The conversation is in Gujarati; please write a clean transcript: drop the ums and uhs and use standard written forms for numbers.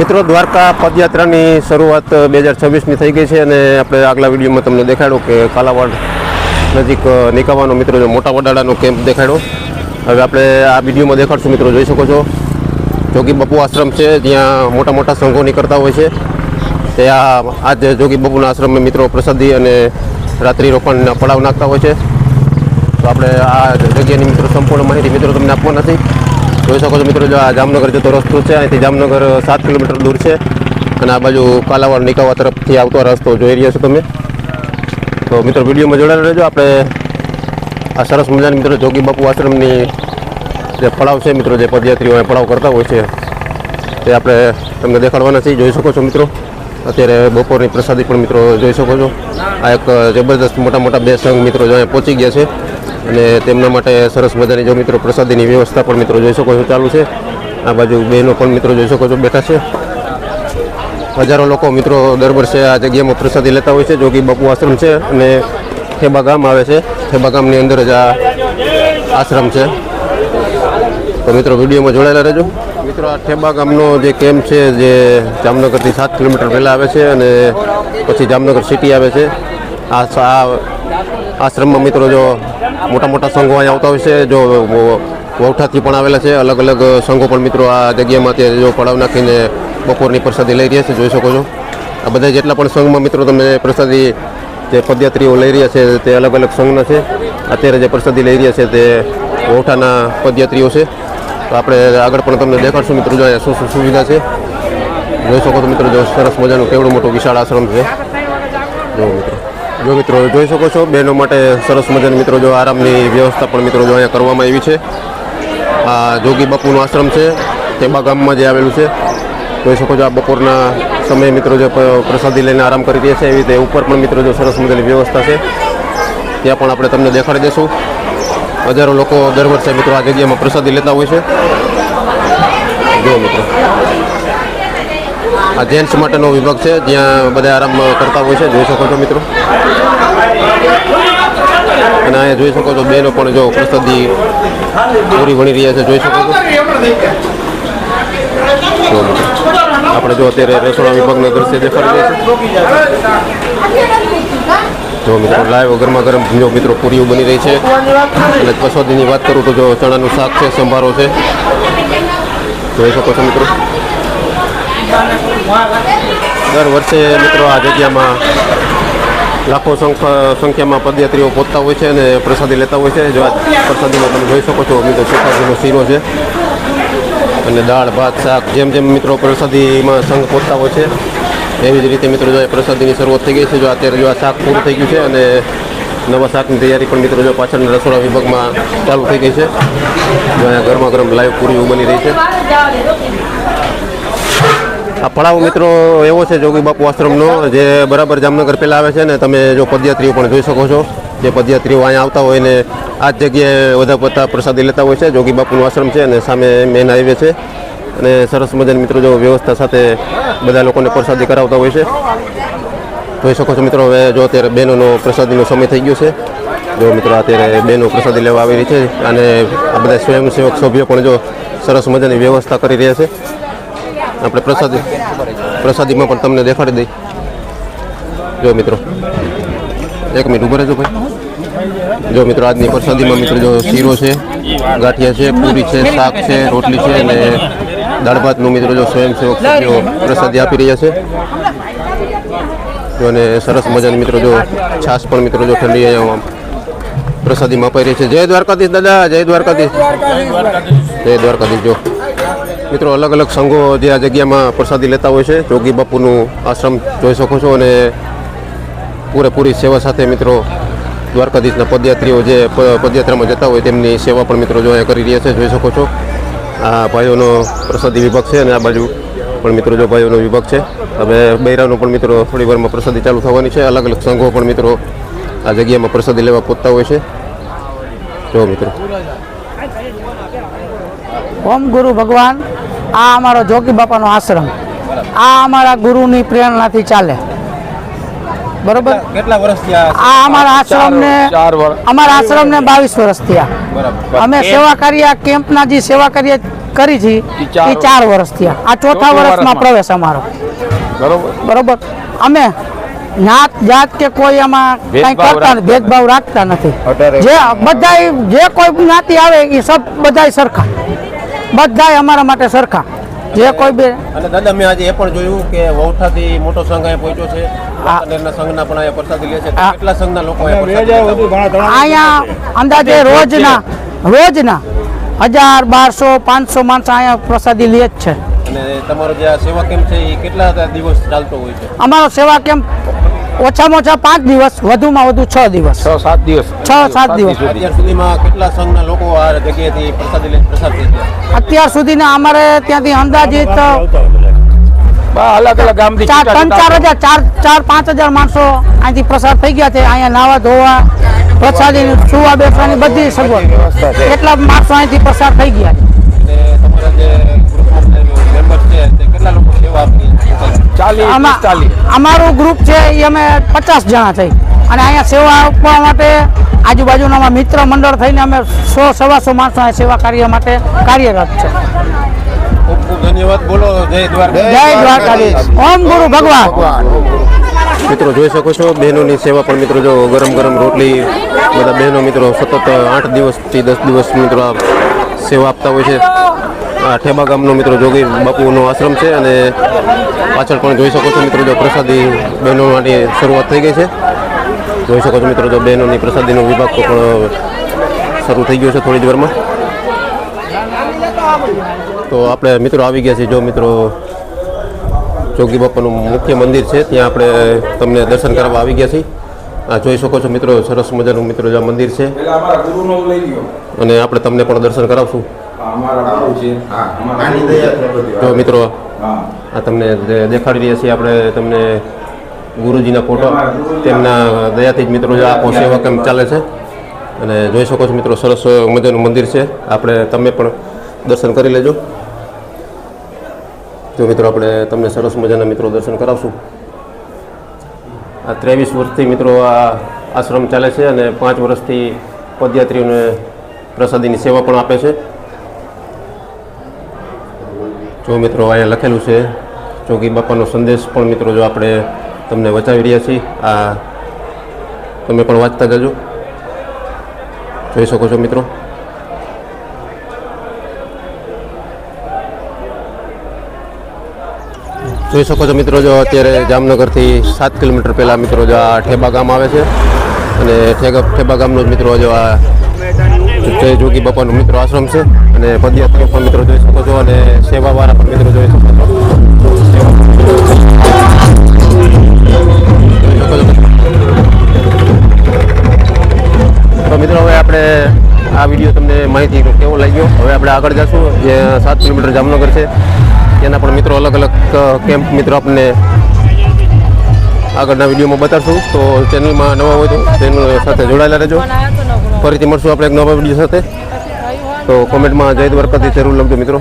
મિત્રો દ્વારકા પદયાત્રાની શરૂઆત 2026ની થઈ ગઈ છે અને આપણે આગલા વિડીયોમાં તમને દેખાડ્યું કે કાલાવાડ નજીક નિકાવાનો મિત્રો જો મોટા વડાડાનો કેમ્પ દેખાડ્યો. હવે આપણે આ વિડીયોમાં દેખાડશું. મિત્રો જોઈ શકો છો જોગી બાપુ આશ્રમ છે જ્યાં મોટા મોટા સંઘો નીકળતા હોય છે. ત્યાં આજ જોગી બાપુના આશ્રમમાં મિત્રો પ્રસાદી અને રાત્રિ રોકાણના પડાવ નાખતા હોય છે. તો આપણે આ જગ્યાની મિત્રો સંપૂર્ણ માહિતી મિત્રો તમને આપવા નથી. જોઈ શકો છો મિત્રો જો આ જામનગર જતો રસ્તો છે. અહીંથી જામનગર 7 કિલોમીટર દૂર છે અને આ બાજુ કાલાવાડ નિકાવા તરફથી આવતો રસ્તો જોઈ રહ્યા છો તમે. તો મિત્રો વિડીયોમાં જોડાયેલા રહેજો. આપણે આ સરસ મજાની મિત્રો જોગી બાપુ આશ્રમની જે પડાવ છે મિત્રો જે પદયાત્રીઓ પડાવ કરતા હોય છે તે આપણે તમને દેખાડવાના છીએ. જોઈ શકો છો મિત્રો અત્યારે બપોરની પ્રસાદી પણ મિત્રો જોઈ શકો છો. આ એક જબરદસ્ત મોટા મોટા 2 સંઘ મિત્રો જો અહીંયા પહોંચી ગયા છે અને તેમના માટે સરસ મજાની જો મિત્રો પ્રસાદીની વ્યવસ્થા પણ મિત્રો જોઈ શકો છો ચાલુ છે. આ બાજુ બહેનો પણ મિત્રો જોઈ શકો છો બેઠા છે. હજારો લોકો મિત્રો દર વર્ષે આ જગ્યામાં પ્રસાદી લેતા હોય છે. જોગી બાપુ આશ્રમ છે અને થેબા ગામ આવે છે. થેબા ગામની અંદર જ આ આશ્રમ છે. તો મિત્રો વિડીયોમાં જોડાયેલા રહેજો. મિત્રો આ થેબા ગામનો જે કેમ્પ છે જે જામનગરથી 7 કિલોમીટર પહેલાં આવે છે અને પછી જામનગર સિટી આવે છે. આ આશ્રમમાં મિત્રો જો મોટા મોટા સંઘો અહીંયા આવતા હોય છે. જો વૌઠાથી પણ આવેલા છે. અલગ અલગ સંઘો પણ મિત્રો આ જગ્યામાં અત્યારે જો પડાવ નાખીને બપોરની પ્રસાદી લઈ રહ્યા છે. જોઈ શકો છો આ બધા જેટલા પણ સંઘમાં મિત્રો તમે પ્રસાદી જે પદયાત્રીઓ લઈ રહ્યા છે તે અલગ અલગ સંઘના છે. અત્યારે જે પ્રસાદી લઈ રહ્યા છે તે વૌઠાના પદયાત્રીઓ છે. તો આપણે આગળ પણ તમને દેખાડશું મિત્રો જો અહીંયા શું સુવિધા છે. જોઈ શકો છો મિત્રો જો સરસ મજાનું કેવડું મોટું વિશાળ આશ્રમ છે. જો મિત્રો જોઈ શકો છો બહેનો માટે સરસ મજાની મિત્રો જો આરામની વ્યવસ્થા પણ મિત્રો જો અહીંયા કરવામાં આવી છે. આ જોગી બાપુનો આશ્રમ છે થેબા ગામમાં જે આવેલું છે. જોઈ શકો છો આ બપોરના સમયે મિત્રો જે પ્રસાદી લઈને આરામ કરી રહ્યા છે એવી રીતે ઉપર પણ મિત્રો જો સરસ મજાની વ્યવસ્થા છે. ત્યાં પણ આપણે તમને દેખાડી દઈશું. હજારો લોકો દર વર્ષે મિત્રો આ જગ્યામાં પ્રસાદી લેતા હોય છે. જો મિત્રો આ જેન્ટ્સ માટેનો વિભાગ છે જ્યાં બધા આરામ કરતા હોય છે. જોઈ શકો છો મિત્રો અને અહીંયા જોઈ શકો છો બહેનો પણ જો પ્રસાદી પૂરી વણી રહ્યા છે. જોઈ શકો છો આપણે જો અત્યારે રસોડા વિભાગના દ્રશ્ય દેખાડી રહ્યા છે. જો મિત્રો લાઈવ ગરમા ગરમ જો મિત્રો પૂરીઓ બની રહી છે. અને પ્રસાદીની વાત કરું તો જો ચણાનું શાક છે, સંભારો છે. જોઈ શકો છો મિત્રો દર વર્ષે મિત્રો આ જગ્યામાં લાખો સંખ્યામાં પદયાત્રીઓ પહોંચતા હોય છે અને પ્રસાદી લેતા હોય છે. જો આ પ્રસાદીમાં તમે જોઈ શકો છો મિત્રો સુખાજીનો શીરો છે અને દાળ ભાત શાક જેમ જેમ મિત્રો પ્રસાદીમાં સંઘ પહોંચતા હોય છે એવી જ રીતે મિત્રો જો પ્રસાદીની શરૂઆત થઈ ગઈ છે. જો અત્યારે જો આ શાક પૂરું થઈ ગયું છે અને નવા શાકની તૈયારી પણ મિત્રો જો પાછળના રસોડા વિભાગમાં ચાલુ થઈ ગઈ છે. જો અહીંયા ગરમા ગરમ લાઈવ પૂરીઓ બની રહી છે. આ પડાવ મિત્રો એવો છે જોગી બાપુ આશ્રમનો જે બરાબર જામનગર પહેલાં આવે છે ને તમે જો પદયાત્રીઓ પણ જોઈ શકો છો. જે પદયાત્રીઓ અહીંયા આવતા હોય ને આ જ જગ્યાએ બધા પડતા પ્રસાદી લેતા હોય છે. જોગી બાપુનું આશ્રમ છે અને સામે મેન હાઈવે છે અને સરસ મજાની મિત્રો જો વ્યવસ્થા સાથે બધા લોકોને પ્રસાદી કરાવતા હોય છે. જોઈ શકો છો મિત્રો હવે જો અત્યારે બહેનોનો પ્રસાદીનો સમય થઈ ગયો છે. જો મિત્રો અત્યારે બહેનો પ્રસાદી લેવા આવી રહી છે અને આ બધા સ્વયંસેવક સભ્યો પણ જો સરસ મજાની વ્યવસ્થા કરી રહ્યા છે. આપણે પ્રસાદીમાં પણ તમને દેખાડી દઈ. જો મિત્રો એક મિનિટ ઉભા રહેજો ભાઈ. જો મિત્રો આજની પ્રસાદીમાં મિત્રો જો શીરો છે, ગાંઠિયા છે, પૂરી છે, શાક છે, રોટલી છે અને દાળ ભાતનું મિત્રો જો સ્વયંસેવક સભ્યો પ્રસાદી આપી રહ્યા છે. જો અને સરસ મજાની મિત્રો જો છાશ પણ મિત્રો જો ઠંડી અહીંયા પ્રસાદીમાં અપાઈ રહી છે. જય દ્વારકાધીશ દાદા, જય દ્વારકાધીશ, જય દ્વારકાધીશ. જો મિત્રો અલગ અલગ સંઘો જે આ જગ્યામાં પ્રસાદી લેતા હોય છે. જોગી બાપુનું આશ્રમ જોઈ શકો છો અને પૂરેપૂરી સેવા સાથે મિત્રો દ્વારકાધીશના પદયાત્રીઓ જે પદયાત્રામાં જતા હોય તેમની સેવા પણ મિત્રો જો અહીંયા કરી રહ્યા છે. જોઈ શકો છો આ ભાઈઓનો પ્રસાદી વિભાગ છે અને આ બાજુ પણ મિત્રો જો ભાઈઓનો વિભાગ છે. હવે બૈરાનો પણ મિત્રો થોડી વારમાં પ્રસાદી ચાલુ થવાની છે. અલગ અલગ સંઘો પણ મિત્રો આ જગ્યામાં પ્રસાદી લેવા પહોંચતા હોય છે. જો મિત્રો ઓમ ગુરુ ભગવાન આ અમારો જોગી બાપાનો આશ્રમ આ અમારા ગુરુની પ્રેરણાથી ચાલે. બરોબર કેટલા વર્ષ થયા આ અમારા આશ્રમને 22 વર્ષ થયા. અમે સેવા કાર્ય કેમ્પના જે સેવા કાર્ય કરી છે એ 4 વર્ષ થયા. આ ચોથા વર્ષમાં પ્રવેશ અમારો. બરોબર. અમે જ્ઞાત જાત કે કોઈ એમાં કઈ કરતા નથી, ભેદભાવ રાખતા નથી. જે બધાય જે કોઈ જ્ઞાતિ આવે એ સબ બધાય સરખા, બધાય અમારા માટે સરખા. જે કોઈ બે અને દાદા મેં આજે એ પણ જોયું કે વૌઠાથી મોટો સંઘ અહીંયા પહોંચ્યો છે. વાંકાનેરના સંઘના પણ અહીંયા પ્રસાદી લે છે. કેટલા સંઘના લોકો અહીંયા પ્રસાદી લેતા હોય? અહીંયા અંદાજે રોજના 1000, 1200, 500 માણસો અહીંયા પ્રસાદી લે જ છે. અને તમારો જે આ સેવા કેમ્પ છે એ કેટલા દિવસ ચાલતો હોય છે? અમારો સેવા કેમ્પ ઓછામાં ઓછા 5 દિવસ, વધુમાં વધુ 6 દિવસ, 6-7 દિવસ. 6-7 દિવસ. અત્યાર સુધીમાં કેટલા સંઘના લોકો આ જગ્યાએથી પ્રસાદી લઈને પ્રસાદ થઈ ગયા? અત્યાર સુધીના અમારે ત્યાંથી અંદાજિત અલગ અલગ ગામથી 4-5 હજાર માણસો અહીંથી પ્રસાર થઈ ગયા છે. અહીંયા નાવા ધોવા, પ્રસાદી, સુવા બેસવાની બધી સગવડ, એટલા માણસો અહીંથી પ્રસાર થઈ ગયા છે. અને તમારા જે ગ્રુપના મેમ્બર છે તે કેટલા લોકો સેવા આપી? 40. અમારું ગ્રુપ છે એ અમે 50 જણા થઈ અને અહીંયા સેવા આપવા માટે આજુબાજુના અમારા મિત્ર મંડળ થઈને અમે 100-125 માણસો અહીંયા સેવા કાર્ય માટે કાર્યરત છે. ખૂબ ખૂબ ધન્યવાદ. બોલો જય દ્વારકા. જય દ્વારકાધીશ. ઓમ ગુરુ ભગવાન. મિત્રો જોઈ શકો છો બહેનોની સેવા પણ મિત્રો જો ગરમ ગરમ રોટલી બધા બહેનો મિત્રો સતત 8 દિવસથી 10 દિવસ મિત્રો આ સેવા આપતા હોય છે. આ ઠેબા ગામનો મિત્રો જોગી બાપુનો આશ્રમ છે અને પાછળ પણ જોઈ શકો છો મિત્રો જો પ્રસાદી બહેનો માટે શરૂઆત થઈ ગઈ છે. જોઈ શકો છો મિત્રો જો બહેનોની પ્રસાદીનો વિભાગ તો પણ શરૂ થઈ ગયો છે થોડી જ વારમાં. તો આપણે મિત્રો આવી ગયા છીએ જો મિત્રો જોગી બાપાનું મુખ્ય મંદિર છે ત્યાં આપણે તમને દર્શન કરવા આવી ગયા છીએ. આ જોઈ શકો છો મિત્રો સરસ મજાનું મિત્રો જે મંદિર છે અને આપણે તમને પણ દર્શન કરાવશું. જો મિત્રો આ તમને દેખાડી રહ્યા છીએ આપણે તમને ગુરુજીના ફોટો, તેમના દયાથી જ મિત્રો આખો સેવા કેમ્પ ચાલે છે અને જોઈ શકો છો મિત્રો સરસ મજાનું મંદિર છે. આપણે તમે પણ દર્શન કરી લેજો. જો મિત્રો આપણે તમને સરસ મજાના મિત્રો દર્શન કરાવશું. આ 23 વર્ષથી મિત્રો આ આશ્રમ ચાલે છે અને 5 વર્ષથી પદયાત્રીઓને પ્રસાદીની સેવા પણ આપે છે. જો મિત્રો અહીંયા લખેલું છે જોગી બાપાનો સંદેશ પણ મિત્રો જો આપણે તમને વચાવી રહ્યા છીએ. આ તમે પણ વાંચતા જજો. જોઈ શકો છો મિત્રો. જોઈ શકો છો મિત્રો જો અત્યારે જામનગરથી 7 કિલોમીટર પહેલાં મિત્રો જો આ ઠેબા ગામ આવે છે અને ઠેબા ગામનો જ મિત્રો જો આ જય જોગી બાપાનો મિત્રો આશ્રમ છે અને પદયાત્રીઓ પણ મિત્રો જોઈ શકો છો અને સેવાવાળા પણ મિત્રો જોઈ શકો છો. તો મિત્રો હવે આપણે આ વિડીયો તમને માહિતી કેવો લાગ્યો. હવે આપણે આગળ જશું જે 7 કિલોમીટર જામનગર છે તેના પણ મિત્રો અલગ અલગ કેમ્પ મિત્રો આપણને આગળના વિડીયોમાં બતાવશું. તો ચેનલમાં નવા હોય તો ચેનલ સાથે જોડાયેલા રહેજો. ફરીથી મળશું આપણે એક નવા વિડીયો સાથે. તો કોમેન્ટમાં જય દ્વારકાથી જરૂર લખજો મિત્રો.